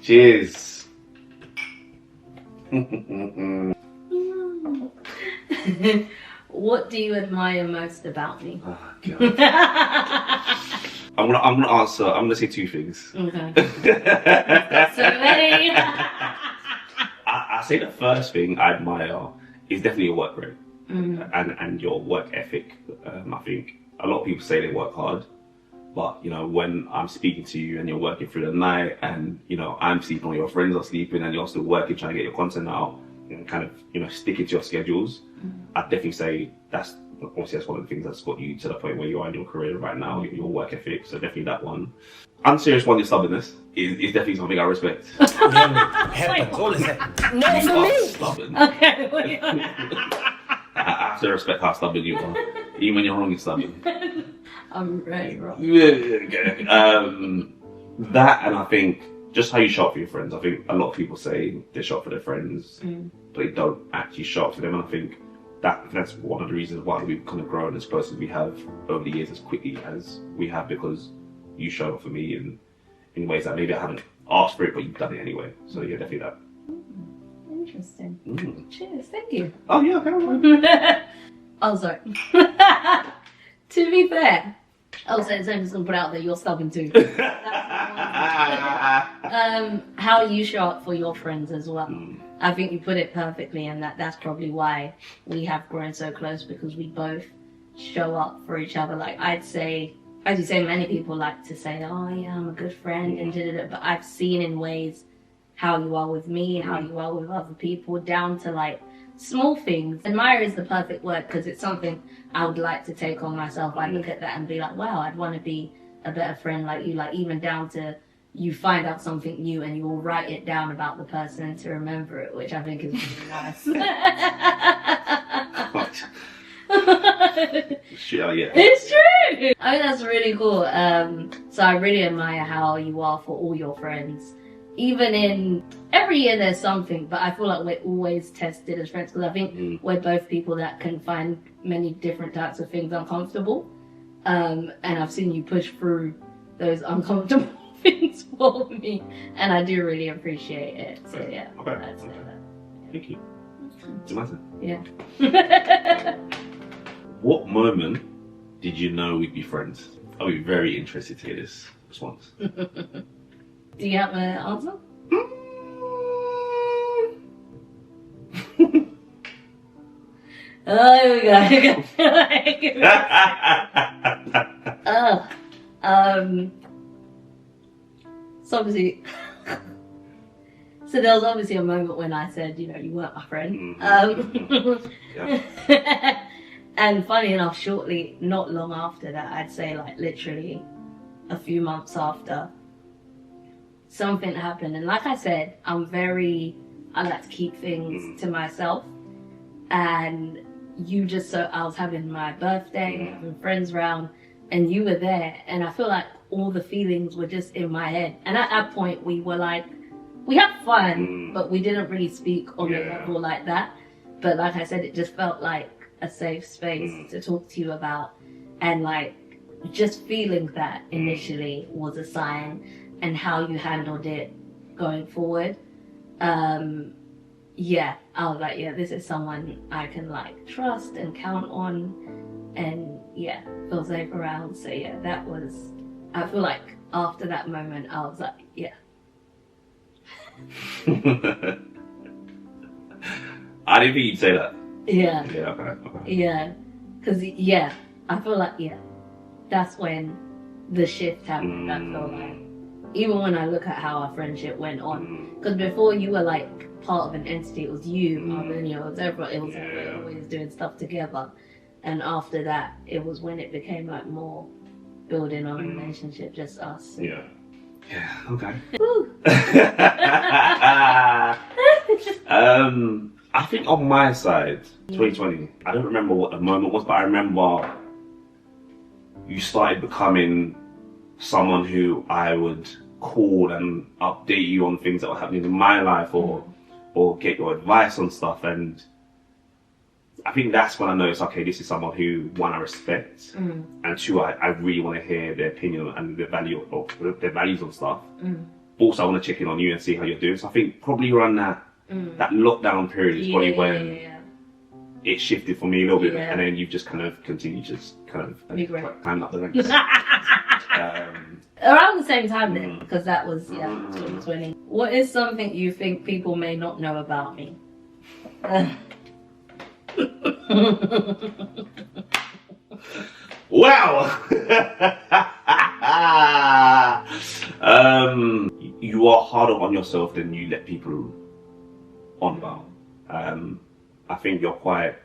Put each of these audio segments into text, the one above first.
Cheers. What do you admire most about me? Oh, God. I'm gonna answer. I'm gonna say two things. Okay. So many. I say the first thing I admire is definitely your work rate and your work ethic. I think a lot of people say they work hard, but you know, when I'm speaking to you and you're working through the night, and you know I'm sleeping or your friends are sleeping, and you're still working trying to get your content out and kind of sticking to your schedules, I'd definitely say that's one of the things that's got you to the point where you are in your career right now, your work ethic. So definitely that one. Unserious one, your stubbornness is definitely something I respect. Not for me. Stubborn. Okay. I have to respect how stubborn you are. Even when you're wrong, you're stubborn. I'm very wrong. Okay. That, and I think just how you show up for your friends. I think a lot of people say they show up for their friends, but they don't actually show up for them. And I think that's one of the reasons why we've kind of grown as close as we have over the years, as quickly as we have, because you show up for me in ways that maybe I haven't asked for it, but you've done it anyway. So yeah, definitely that. Interesting. Cheers, thank you. Oh yeah, okay. Oh, sorry. To be fair, I'm just gonna put out that you're stubborn too. How you show up for your friends as well. I think you put it perfectly, and that's probably why we have grown so close, because we both show up for each other. Like I'd say, as you say, many people like to say, oh yeah, I'm a good friend and but I've seen in ways how you are with me, how you are with other people, down to like small things. Admire is the perfect word, because it's something I would like to take on myself. I look at that and be like, wow, I'd want to be a better friend like you. Like even down to you find out something new and you will write it down about the person to remember it, which I think is really nice. Sure, yeah. It's true. I think that's really cool. So I really admire how you are for all your friends. Even in every year there's something, but I feel like we're always tested as friends, because I think we're both people that can find many different types of things uncomfortable. And I've seen you push through those uncomfortable things for me, and I do really appreciate it. So yeah, Okay. I'd say that. Thank you. It's amazing. Yeah. What moment did you know we'd be friends? I'll be very interested to hear this response. Do you have an answer? Oh, here we go. So obviously, so there was obviously a moment when I said, you weren't my friend. And funny enough, shortly, not long after that, I'd say like literally a few months after, something happened. And like I said, I like to keep things to myself. And I was having my birthday, having friends around, and you were there. And I feel like all the feelings were just in my head. And at that point, we were like, we had fun, but we didn't really speak on a level like that. But like I said, it just felt like a safe space to talk to you about. And like, just feeling that initially was a sign, and how you handled it going forward. Yeah, I was like, yeah, this is someone I can like trust and count on, and yeah, feel safe around. So yeah, I feel like after that moment, I was like, yeah. I didn't think you'd say that. Yeah. Yeah, okay. Yeah, because I feel like, that's when the shift happened. I feel like, even when I look at how our friendship went on, because before you were like part of an entity, it was you, Marvin, it was everyone, it was like we're always doing stuff together. And after that, it was when it became like more building on a relationship, just us. Yeah. Yeah, okay. I think on my side, 2020, I don't remember what the moment was, but I remember you started becoming someone who I would call and update you on things that were happening in my life, or get your advice on stuff. And I think that's when I know it's okay. This is someone who, one, I respect, and two, I really want to hear their opinion and their values on stuff. Also, I want to check in on you and see how you're doing. So I think probably around that lockdown period is probably when it shifted for me a little bit, and then you've just kind of continued to climb up the ranks. Around the same time then, because that was 2020. What is something you think people may not know about me? Wow. You are harder on yourself than you let people on about. I think you're quite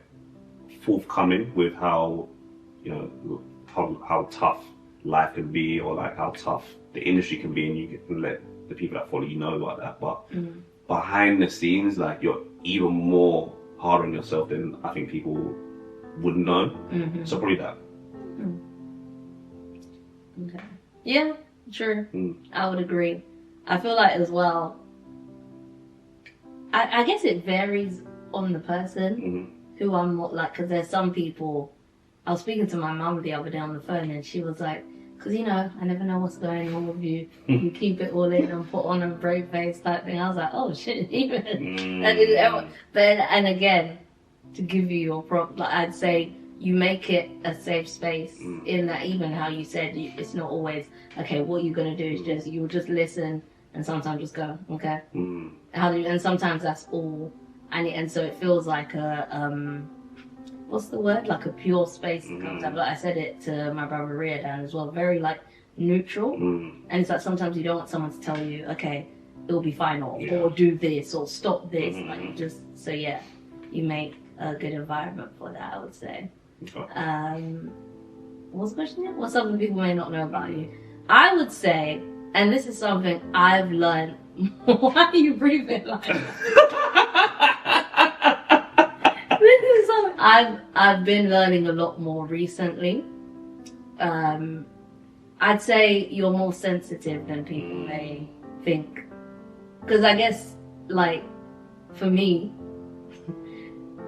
forthcoming with how, how tough life can be, or like how tough the industry can be, and you can let the people that follow you know about that. But behind the scenes, like, you're even more hard on yourself than I think people would know. So probably that. Okay. Yeah, true. I would agree. I feel like as well, I guess it varies on the person who I'm more like, because there's some people. I was speaking to my mum the other day on the phone, and she was like, because I never know what's going on with you. You keep it all in and put on a brave face type thing. I was like, oh shit, even. But and again, to give you your prop, like, I'd say you make it a safe space in that, even how you said, it's not always, okay, what you're going to do is you'll just listen and sometimes just go, okay. And sometimes that's all. And so it feels like a, what's the word? Like a pure space that comes out. Like I said it to my brother Riordan as well, very like neutral. And it's like sometimes you don't want someone to tell you, okay, it'll be fine, or do this, or stop this. Like, just, so yeah, you make a good environment for that, I would say. What's the question again? What something people may not know about you? I would say, and this is something I've learned. Why are you breathing like that? This is something I've been learning a lot more recently. I'd say you're more sensitive than people may think. Because I guess, like, for me,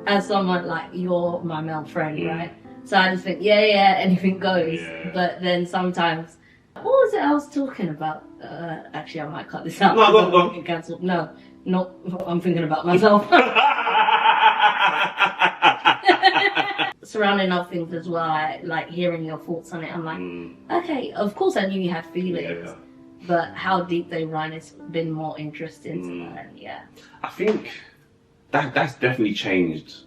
as someone, like, you're my male friend, right? So I just think, anything goes. Yeah. But then sometimes, what was it I was talking about? Actually, I might cut this out. No, go. Cancelled. No, not. I'm thinking about myself. Surrounding other things as well, like hearing your thoughts on it. I'm like, okay, of course I knew you had feelings, but how deep they run has been more interesting to learn. I think that's definitely changed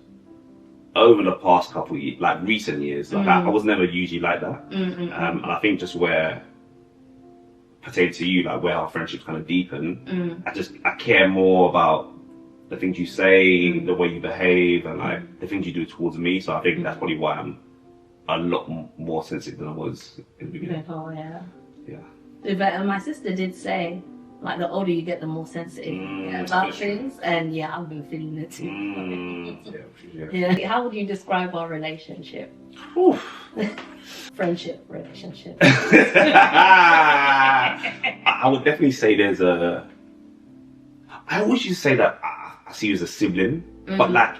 over the past couple of years, like recent years. Like I was never usually like that. And I think just where, pertaining to you, like where our friendships kind of deepen, I care more about the things you say, the way you behave, and like the things you do towards me. So I think that's probably why I'm a lot more sensitive than I was in the beginning. And my sister did say, like, the older you get, the more sensitive about things. And I've been feeling it too. How would you describe our relationship? Friendship relationship. I would definitely say there's a. I always used to say that I see you as a sibling, but like,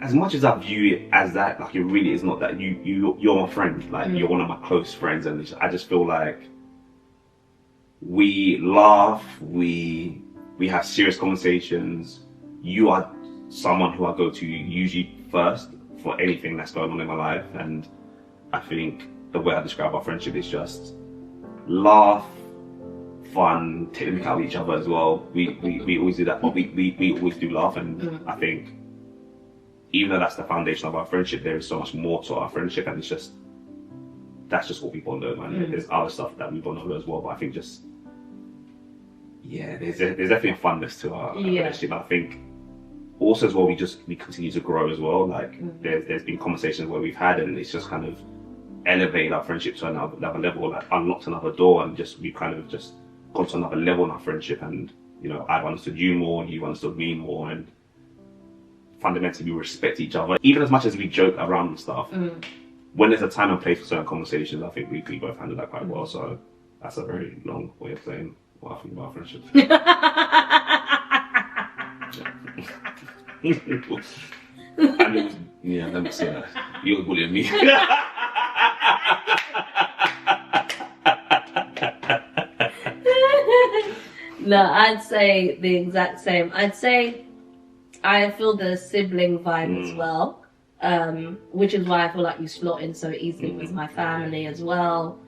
as much as I view it as that, like, it really is not that. You're my friend. Like, you're one of my close friends, and I just feel like we laugh, we have serious conversations. You are someone who I go to usually first for anything that's going on in my life, and I think the way I describe our friendship is just laugh, fun, take the mick out of each other as well. We always do that, but we always do laugh, and I think even though that's the foundation of our friendship, there is so much more to our friendship, and that's just what we bond over, man. There's other stuff that we bond over as well, but I think just there's definitely a funness to our relationship. I think also as well, we continue to grow as well. Like there's been conversations where we've had, and it's just kind of elevated our friendship to another level, like unlocked another door, and we kind of just gone to another level in our friendship. And I've understood you more, and you've understood me more, and fundamentally we respect each other. Even as much as we joke around and stuff, when there's a time and place for certain conversations, I think we both handle that quite well. So that's a very long way of saying what I think about friendship. And let me say that. You're bullying me. No, I'd say the exact same. I'd say I feel the sibling vibe as well, which is why I feel like you slot in so easily with my family as well.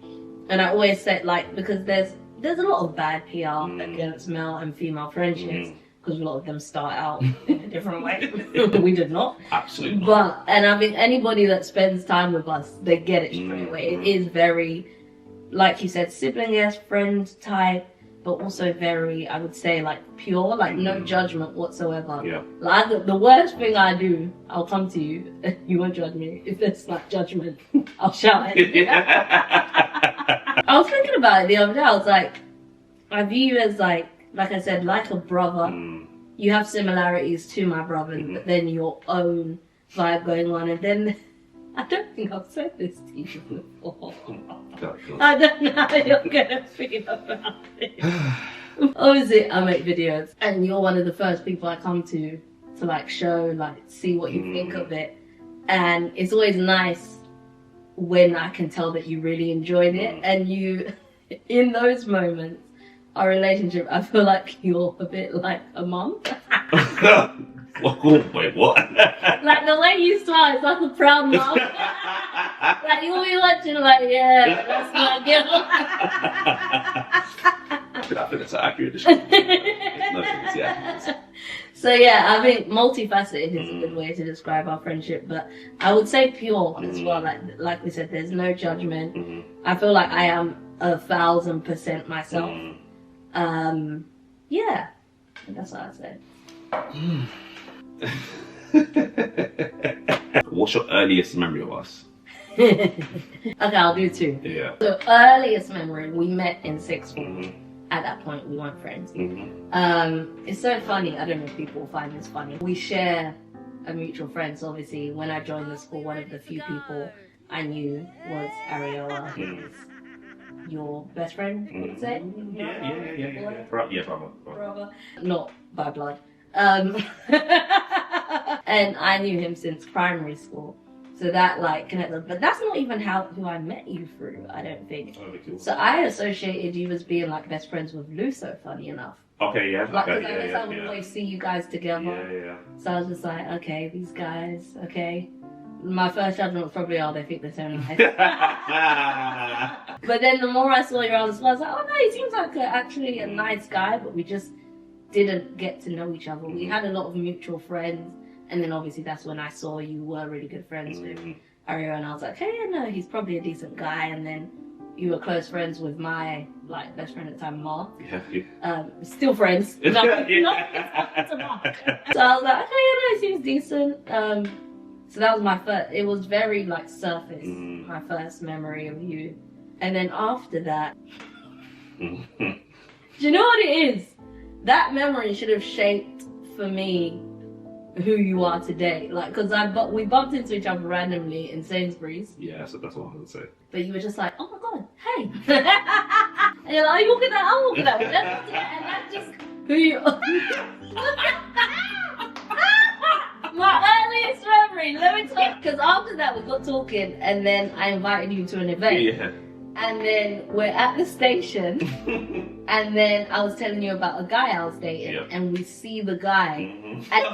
And I always say, like, because there's a lot of bad PR against male and female friendships, because a lot of them start out in a different way. We did not. Absolutely. And I think anybody that spends time with us, they get it straight away. It is very, like you said, sibling-esque, friend type, but also very, I would say, like, pure, like no judgment whatsoever. Yeah. Like, the worst thing I do, I'll come to you, you won't judge me. If there's like judgment, I'll shout at you. I was thinking about it the other day. I was like, I view you as like I said, like a brother. You have similarities to my brother, but then your own vibe going on. And then, I don't think I've said this to you before. I don't know how you're gonna feel about it. Obviously, I make videos, and you're one of the first people I come to like show, like see what you think of it. And it's always nice when I can tell that you really enjoyed it, and you, in those moments, our relationship, I feel like you're a bit like a mum. Wait, what? Like the way you smile, it's like a proud mum. Like you'll be watching, like, yeah, that's my girl. I think that's an accurate description. So yeah, I think multifaceted is a good way to describe our friendship, but I would say pure as well. Like we said, there's no judgment. I feel like I am 1,000% myself. Yeah, that's what I'd say. What's your earliest memory of us? Okay, I'll do two. Yeah. So earliest memory, we met in sixth form. At that point, we weren't friends. It's so funny. I don't know if people find this funny. We share a mutual friend. So obviously, when I joined the school, one of the few people I knew was Ariola, who's your best friend, would say? Yeah. Brother. Not by blood. And I knew him since primary school. So that like connected, but that's not even who I met you through, I don't think. Cool. So I associated you as being like best friends with Luso, funny enough. Okay, yeah. Like, okay, I guess I would always see you guys together. Yeah. So I was just like, okay, these guys, okay. My first judgment was probably, they think they're so nice. But then the more I saw you around the school, I was like, oh no, he seems like actually a nice guy, but we just didn't get to know each other. We had a lot of mutual friends. And then obviously that's when I saw you were really good friends with Ario, and I was like, hey, no, he's probably a decent guy. And then you were close friends with my like best friend at the time, Mark. Yeah. Still friends. So I was like, okay, no, he seems decent. So that was my first. It was very like surface. My first memory of you, and then after that, do you know what it is? That memory should have shaped for me who you are today, like, because we bumped into each other randomly in Sainsbury's. Yeah, so that's what I would say. But you were just like, oh my god, hey, and you're like, are you walking that? I'm walking that. And that's just who you are. My earliest memory. Let me talk, because after that we got talking, and then I invited you to an event. Yeah. And then we're at the station, and then I was telling you about a guy I was dating, and we see the guy. And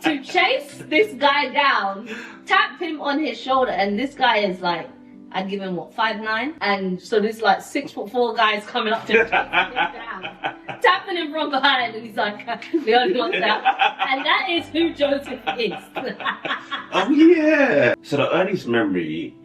to chase this guy down, tap him on his shoulder, and this guy is like, I'd give him 5'9", and so this like 6'4" guy is coming up to him, tapping him from behind, and he's like, the only one down. And that is who Joseph is. Oh yeah. So the earliest memory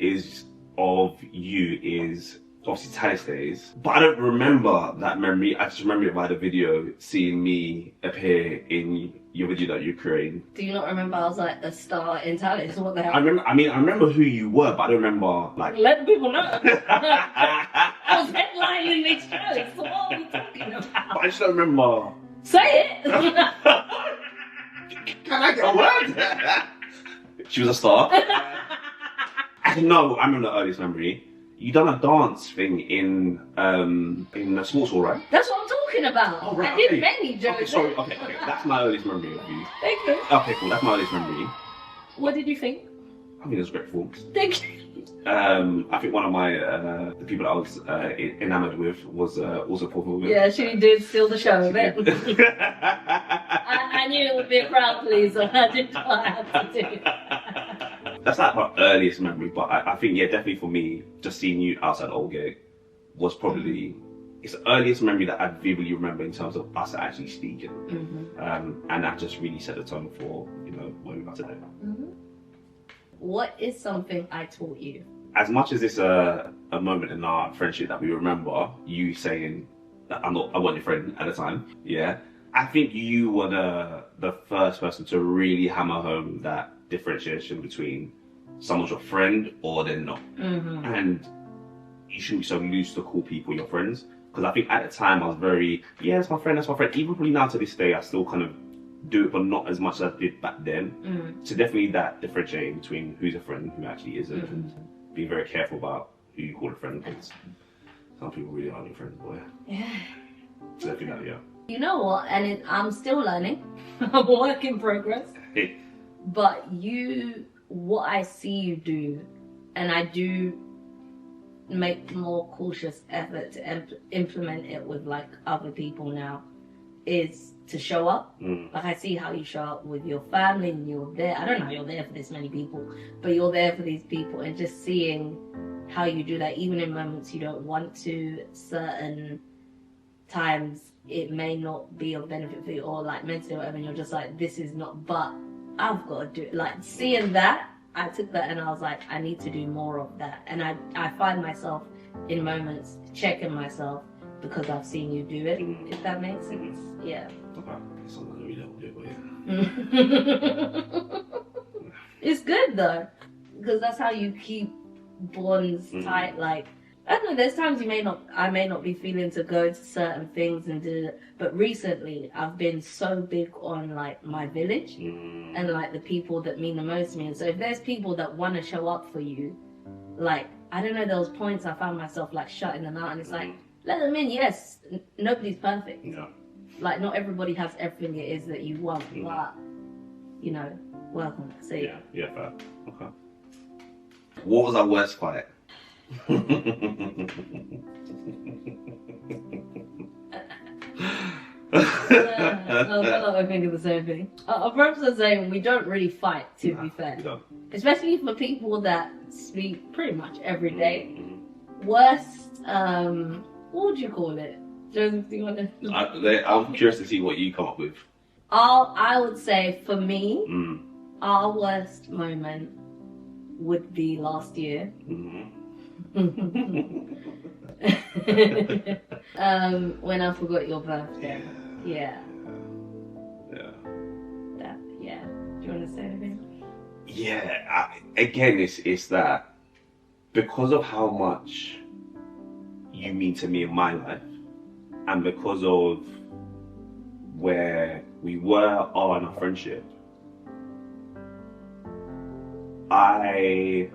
of you is obviously Tallis days, but I don't remember that memory. I just remember it by the video, seeing me appear in your video that you created. Do you not remember I was like a star in Tallis? What the hell? I remember who you were, but I don't remember like. Let people know. I was headlining these shows. So what are we talking about? But I just don't remember. Say it. Can I get a word? She was a star. No, I remember the earliest memory you done a dance thing in a sports hall, right? That's what I'm talking about. Oh, right, I did okay. many jokes. Okay, sorry. Okay. That's my earliest memory of you. Thank you. Okay, cool. That's my earliest memory. What did you think? I think it was a great performance. Thank you. I think one of my the people that I was enamored with was also performing. Yeah, she did steal the show a bit. I knew it would be a crowd pleaser. I did what I had to do. That's like my earliest memory, but I think definitely for me, just seeing you outside Oldgate was probably it's the earliest memory that I vividly remember in terms of us actually speaking, and that just really set the tone for where we got today. What is something I taught you? As much as it's a moment in our friendship that we remember, you saying that I wasn't your friend at the time, yeah. I think you were the first person to really hammer home that differentiation between someone's your friend or they're not, and you shouldn't be so loose to call people your friends. Because I think at the time I was very, that's my friend, that's my friend. Even probably now to this day, I still kind of do it, but not as much as I did back then. So definitely that differentiating between who's a friend, who actually isn't, and being very careful about who you call a friend, because some people really aren't your friends, boy. Yeah. So definitely that, You know what? And I'm still learning. I'm a work in progress. But what I see you do, and I do make more cautious effort to implement it with like other people now, is to show up. Like I see how you show up with your family, and you're there. I don't know how you're there for this many people, but you're there for these people, and just seeing how you do that, even in moments you don't want to, certain times it may not be of benefit for you, or like mentally or whatever, and you're just like, this is not, but I've got to do it. Like seeing that, I took that and I was like, I need to do more of that. And I find myself in moments checking myself because I've seen you do it, if that makes sense. Yeah. Okay. Sometimes we don't do it, It's good though, because that's how you keep bonds tight. Like, I don't know, there's times I may not be feeling to go to certain things and do it, but recently I've been so big on like my village and like the people that mean the most to me. And so if there's people that want to show up for you, like, I don't know, there was points I found myself like shutting them out, and it's like, let them in. Yes, nobody's perfect. Yeah. Like, not everybody has everything it is that you want, but welcome. So Yeah, fair. Okay. What was our worst fight? I think the same thing. Our friends are saying we don't really fight, to be fair. Especially for people that speak pretty much every day. Worst, what would you call it? Joseph, do you want to? I'm curious to see what you come up with. I would say for me, our worst moment would be last year. When I forgot your birthday. Yeah. Do you want to say anything? Yeah, again, it's that because of how much you mean to me in my life, and because of where we are in our friendship, I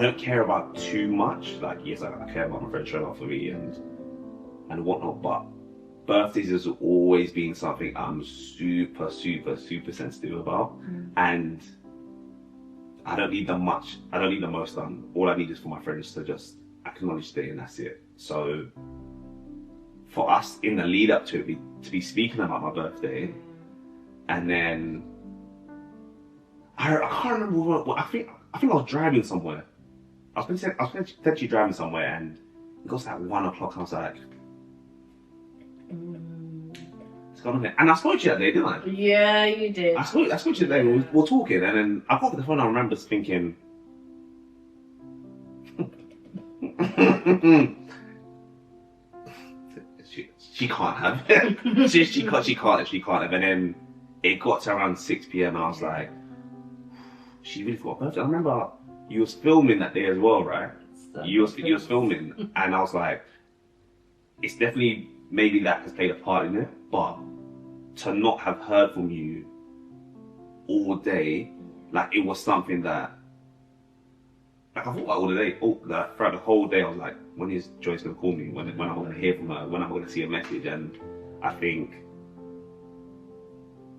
don't care about too much. Like, yes, I care about my friends showing up for me and whatnot, but birthdays has always been something I'm super, super, super sensitive about. And I don't need the most done. All I need is for my friends to just acknowledge it, and that's it. So for us in the lead up to it, to be speaking about my birthday, and then I can't remember what I think I was driving somewhere. I was potentially driving somewhere, and it got to like 1 o'clock, and I was like, what's going on here? And I spoke to you that day, didn't I? Yeah, you did. I spoke to you that day, we were talking, and then I got the phone, and I remember thinking, she can't have it. she can't have. And then it got to around 6 p.m. and I was like, she really forgot birthday. I remember you was filming that day as well, right? You was filming, and I was like, it's definitely maybe that has played a part in it, but to not have heard from you all day, like, it was something that like I thought about all the day, throughout the whole day, I was like, when is Joyce gonna call me? When am I gonna hear from her? When am I gonna see a message? And I think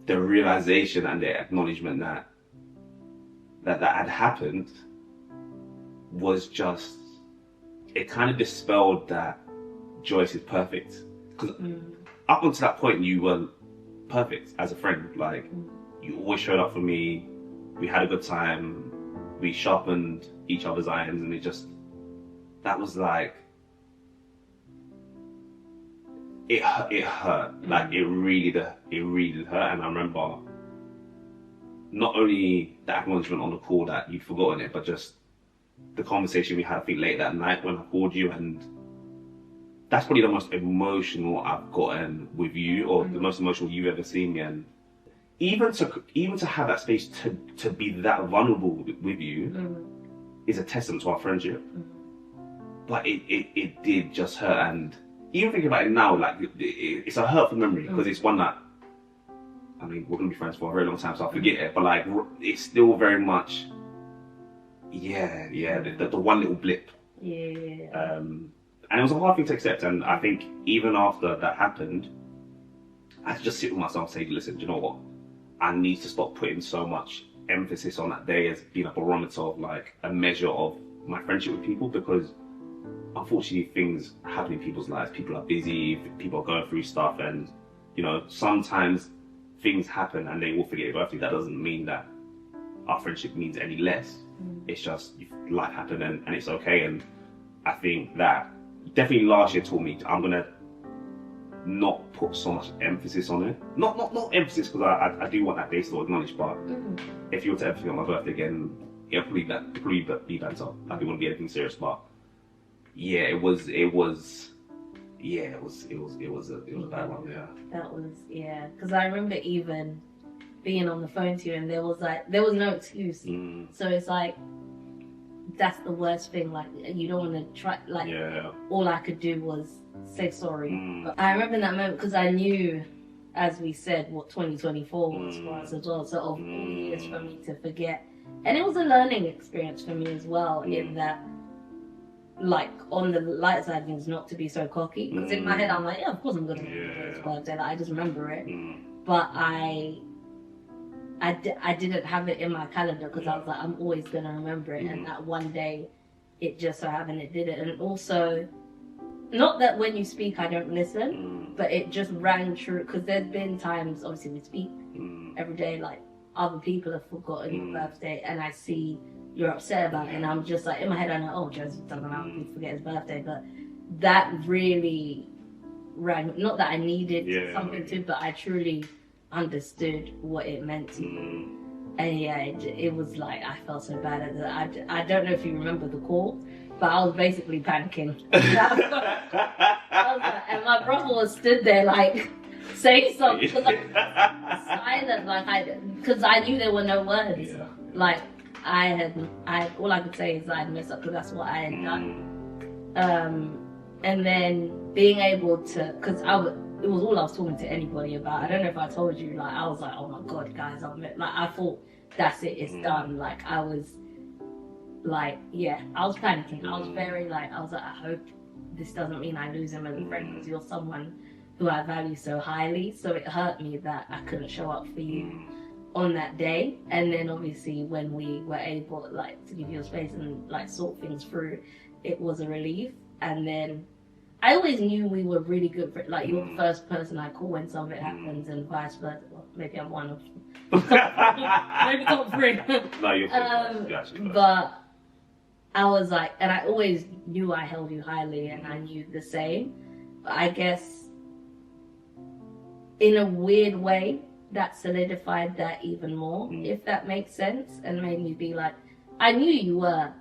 the realization and the acknowledgement that had happened was just, it kind of dispelled that Joyce is perfect. Because up until that point, you were perfect as a friend. Like, you always showed up for me. We had a good time. We sharpened each other's irons, and that was like, it hurt. Like, it really did hurt. And I remember not only the acknowledgement on the call that you'd forgotten it, but just the conversation we had, I think, late that night when I called you, and that's probably the most emotional I've gotten with you, or the most emotional you've ever seen me. And even to have that space to be that vulnerable with you is a testament to our friendship. But it did just hurt, and even thinking about it now, like, it's a hurtful memory, because it's one that, I mean, we're gonna be friends for a very long time, so I'll forget it. But like, it's still very much, the one little blip. And it was a hard thing to accept. And I think even after that happened, I had to just sit with myself and say, listen, do you know what? I need to stop putting so much emphasis on that day as being a barometer of, like, a measure of my friendship with people, because unfortunately things happen in people's lives. People are busy, people are going through stuff, and, you know, sometimes things happen and they will forget your birthday. That doesn't mean that our friendship means any less. It's just, life happened, and it's okay. And I think that definitely last year taught me I'm gonna not put so much emphasis on it. Not emphasis, because I do want that day still acknowledged, but if you were to ever think on my birthday again, it'll probably be better. I don't want to be anything serious, but yeah, it was a bad one. Yeah, that was, because I remember even being on the phone to you, and there was no excuse. So it's like, that's the worst thing. Like, you don't want to try. Like, all I could do was say sorry. But I remember in that moment, because I knew, as we said, what 2024 was for us as well. So of all years for me to forget, and it was a learning experience for me as well. In that, like, on the light side of things, not to be so cocky. Because in my head, I'm like, yeah, of course I'm gonna remember his birthday. Like, I just remember it. But I didn't have it in my calendar, because I was like, I'm always going to remember it. And that one day, it just so happened it did it. And also, not that when you speak, I don't listen, but it just rang true. Because there's been times, obviously, we speak every day, like, other people have forgotten your birthday, and I see you're upset about it. And I'm just like, in my head, I know, oh, Joseph doesn't have to forget his birthday. But that really rang, not that I needed something to, but I truly understood what it meant to me. And it was like, I felt so bad at that. I don't know if you remember the call, but I was basically panicking. And my brother was stood there like, saying something, because I was silent, like, because I knew there were no words. Like, all I could say is I'd messed up, because that's what I had done. And then being able to, because it was all I was talking to anybody about. I don't know if I told you, like, I was like, oh my God, guys, I thought, that's it, it's done. Like, I was like, I was panicking. I was very like, I hope this doesn't mean I lose him as a friend, because you're someone who I value so highly. So it hurt me that I couldn't show up for you on that day. And then obviously when we were able, like, to give you a space and, like, sort things through, it was a relief. And then I always knew we were really good friends. Like, you're the first person I call when something happens, and vice versa. Well, maybe I'm one of maybe top three. No, you're but I was like, and I always knew I held you highly, and I knew the same. But I guess in a weird way, that solidified that even more, if that makes sense, and made me be like, I knew you were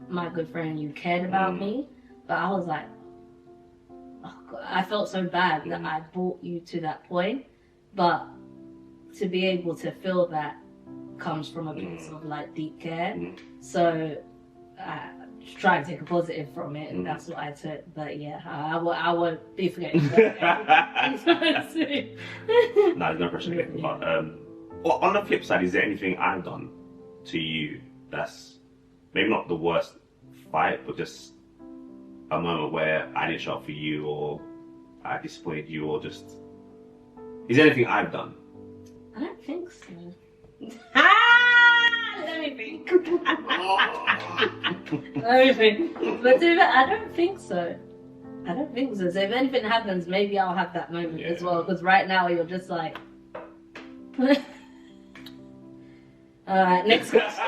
my good friend and you cared about me, but I was like, oh God, I felt so bad that I brought you to that point. But to be able to feel that comes from a place of, like, deep care. So try and take a positive from it, and that's what I took. But I won't be forgetting. No, there's no pressure again. But on the flip side, is there anything I've done to you that's maybe not the worst fight, but just a moment where I didn't show up for you, or I disappointed you, or just, is there anything I've done? I don't think so. Let me think. Let me think. But I don't think so. I don't think so. So if anything happens, maybe I'll have that moment as well. Because right now you're just like. Alright, next question.